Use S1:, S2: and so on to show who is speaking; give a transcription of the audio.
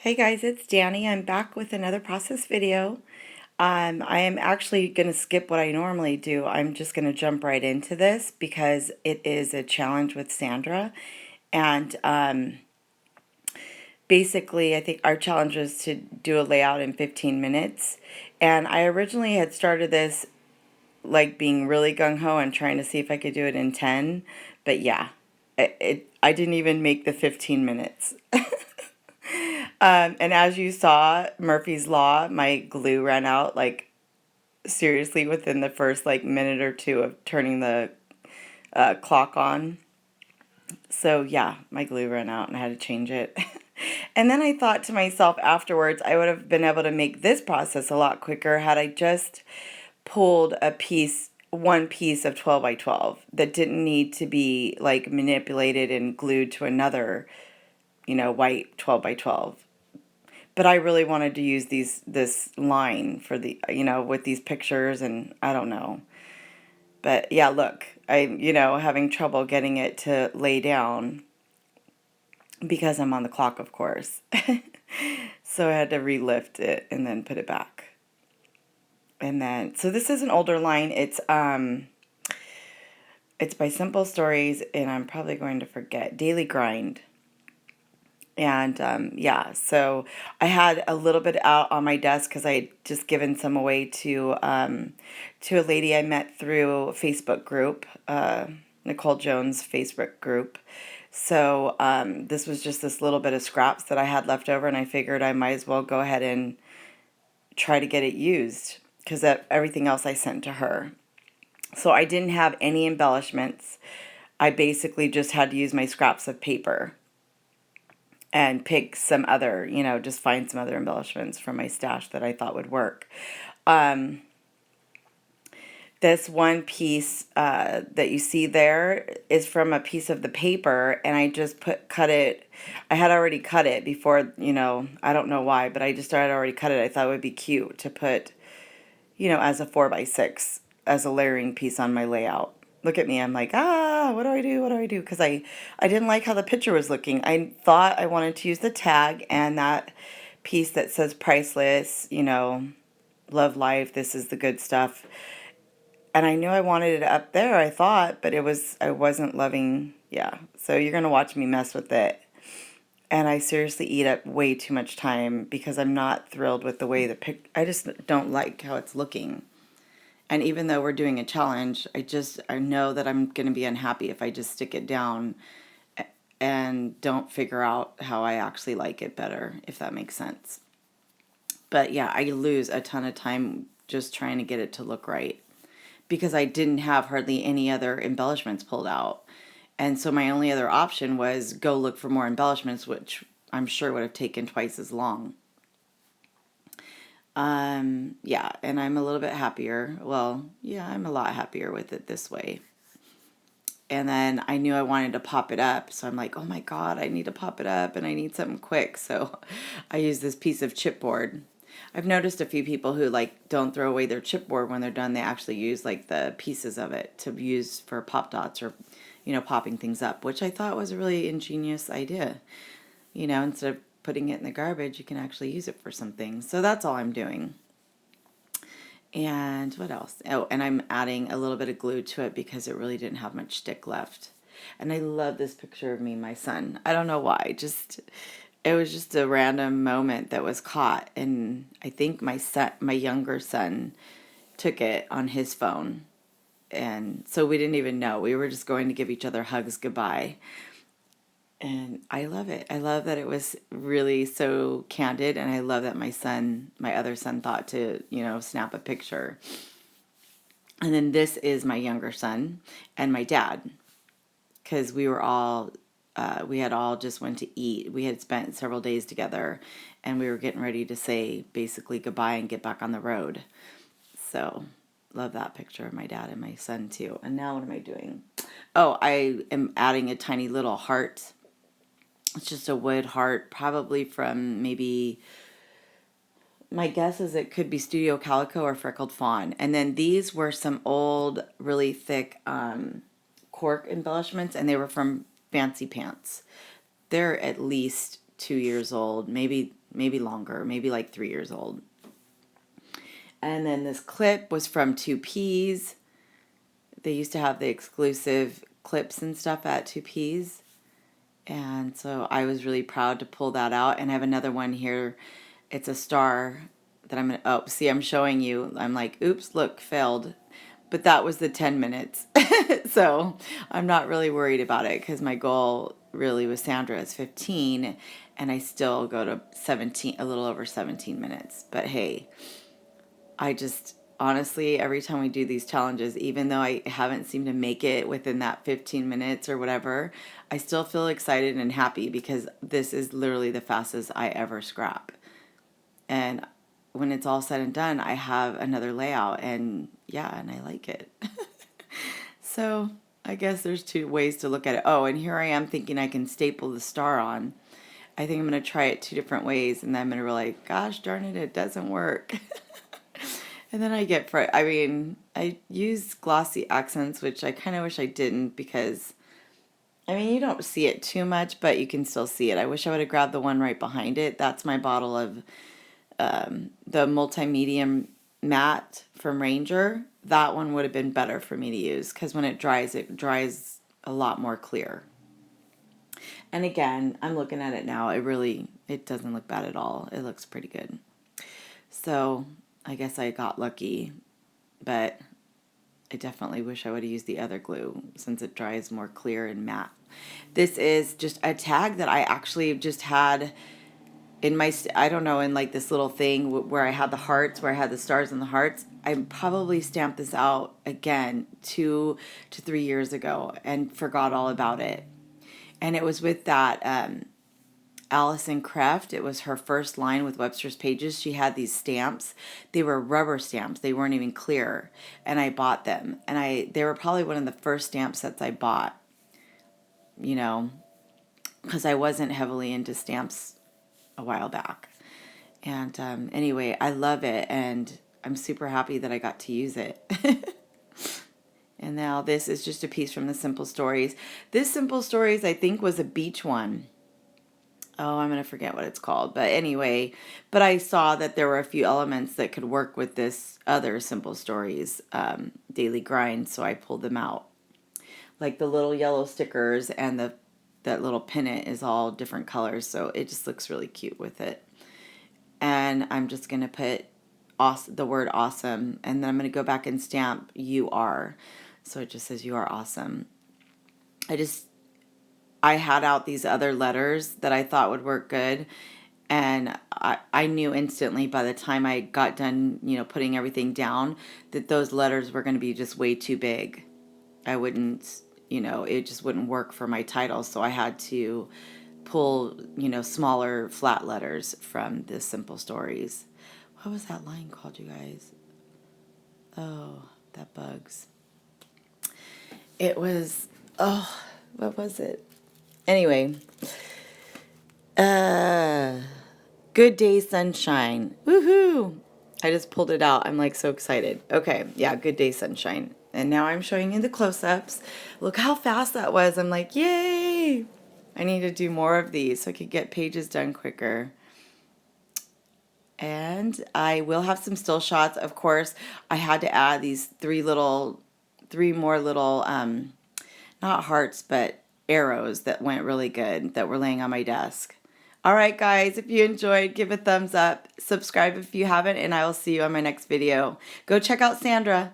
S1: Hey guys, it's Danny. I'm back with another process video. I am actually going to skip what I normally do. I'm just going to jump right into this because it is a challenge with Sandra. And basically, I think our challenge was to do a layout in 15 minutes. And I originally had started this like being really gung-ho and trying to see if I could do it in 10. But yeah, I didn't even make the 15 minutes. And as you saw, Murphy's Law, my glue ran out like seriously within the first like minute or two of turning the clock on. So yeah, my glue ran out and I had to change it. And then I thought to myself afterwards, I would have been able to make this process a lot quicker had I just pulled one piece of 12 by 12 that didn't need to be like manipulated and glued to another, white 12 by 12. But I really wanted to use this line for the, with these pictures, and I don't know. But yeah, look, having trouble getting it to lay down because I'm on the clock, of course. So I had to relift it and then put it back. And then, so this is an older line. It's by Simple Stories, and I'm probably going to forget Daily Grind. And yeah, so I had a little bit out on my desk because I had just given some away to a lady I met through a Facebook group, Nicole Jones Facebook group. So this was just this little bit of scraps that I had left over, and I figured I might as well go ahead and try to get it used because everything else I sent to her. So I didn't have any embellishments. I basically just had to use my scraps of paper and pick some other, just find some other embellishments from my stash that I thought would work. This one piece that you see there is from a piece of the paper, and I just cut it. I had already cut it before, I don't know why, but I just started already cut it. I thought it would be cute to put, as a 4x6, as a layering piece on my layout. Look at me, I'm like, what do I do? What do I do? Because I didn't like how the picture was looking. I thought I wanted to use the tag and that piece that says priceless, love life, this is the good stuff. And I knew I wanted it up there, I thought, but I wasn't loving, yeah. So you're going to watch me mess with it. And I seriously eat up way too much time because I'm not thrilled with the way I just don't like how it's looking. And even though we're doing a challenge, I know that I'm going to be unhappy if I just stick it down and don't figure out how I actually like it better, if that makes sense. But yeah, I lose a ton of time just trying to get it to look right because I didn't have hardly any other embellishments pulled out. And so my only other option was go look for more embellishments, which I'm sure would have taken twice as long. Yeah, and I'm a little bit happier. Well, yeah, I'm a lot happier with it this way. And then I knew I wanted to pop it up, so I'm like, oh my God, I need to pop it up and I need something quick. So I use this piece of chipboard. I've noticed a few people who like don't throw away their chipboard when they're done. They actually use like the pieces of it to use for pop dots or, popping things up, which I thought was a really ingenious idea. Instead of putting it in the garbage, you can actually use it for something. So that's all I'm doing. And what else? Oh, and I'm adding a little bit of glue to it because it really didn't have much stick left. And I love this picture of me and my son. I don't know why. It was just a random moment that was caught, and I think my younger son, took it on his phone. And so we didn't even know. We were just going to give each other hugs goodbye. And I love it. I love that it was really so candid, and I love that my other son thought to, snap a picture. And then this is my younger son and my dad, because we had all just went to eat. We had spent several days together, and we were getting ready to say basically goodbye and get back on the road. So love that picture of my dad and my son too. And now what am I doing? Oh, I am adding a tiny little heart. It's just a wood heart, probably from maybe, my guess is it could be Studio Calico or Freckled Fawn. And then these were some old, really thick cork embellishments, and they were from Fancy Pants. They're at least 2 years old, maybe maybe longer, maybe like 3 years old. And then this clip was from 2Ps. They used to have the exclusive clips and stuff at 2Ps. And so I was really proud to pull that out. And I have another one here. It's a star that I'm going to, oh, see, I'm showing you. I'm like, oops, look, failed. But that was the 10 minutes. So I'm not really worried about it because my goal really with Sandra is 15. And I still go to 17, a little over 17 minutes. But hey, I just, honestly, every time we do these challenges, even though I haven't seemed to make it within that 15 minutes or whatever, I still feel excited and happy because this is literally the fastest I ever scrap. And when it's all said and done, I have another layout, and yeah, and I like it. So I guess there's two ways to look at it. Oh, and here I am thinking I can staple the star on. I think I'm going to try it 2 different ways, and then I'm going to realize, gosh darn it, it doesn't work. And then I get, I mean, I use glossy accents, which I kind of wish I didn't because, I mean, you don't see it too much, but you can still see it. I wish I would have grabbed the one right behind it. That's my bottle of the multi-medium matte from Ranger. That one would have been better for me to use because when it dries a lot more clear. And again, I'm looking at it now. It doesn't look bad at all. It looks pretty good. So I guess I got lucky, but I definitely wish I would have used the other glue since it dries more clear and matte. This is just a tag that I actually just had in my, I don't know, in like this little thing where I had the hearts, where I had the stars and the hearts. I probably stamped this out again 2 to 3 years ago and forgot all about it. And it was with that Allison Kreft. It was her first line with Webster's Pages. She had these stamps. They were rubber stamps. They weren't even clear. And I bought them. And they were probably one of the first stamp sets I bought, you know, because I wasn't heavily into stamps a while back. And anyway, I love it. And I'm super happy that I got to use it. And now this is just a piece from the Simple Stories. This Simple Stories, I think, was a beach one. Oh, I'm going to forget what it's called. But anyway, but I saw that there were a few elements that could work with this other Simple Stories daily grind, so I pulled them out. Like the little yellow stickers and that little pennant is all different colors, so it just looks really cute with it. And I'm just going to put the word awesome, and then I'm going to go back and stamp you are. So it just says you are awesome. I had out these other letters that I thought would work good. And I knew instantly by the time I got done, you know, putting everything down, that those letters were going to be just way too big. I wouldn't, you know, it just wouldn't work for my title. So I had to pull, you know, smaller flat letters from the Simple Stories. What was that line called, you guys? Oh, that bugs. It was, oh, what was it? Anyway, Good Day Sunshine. Woohoo! I just pulled it out. I'm like so excited. Okay, yeah, Good Day Sunshine. And now I'm showing you the close-ups. Look how fast that was. I'm like, yay! I need to do more of these so I could get pages done quicker. And I will have some still shots. Of course, I had to add these 3 more little, not hearts, but arrows that went really good that were laying on my desk. All right, guys, if you enjoyed, give a thumbs up. Subscribe if you haven't, and I will see you on my next video. Go check out Sandra.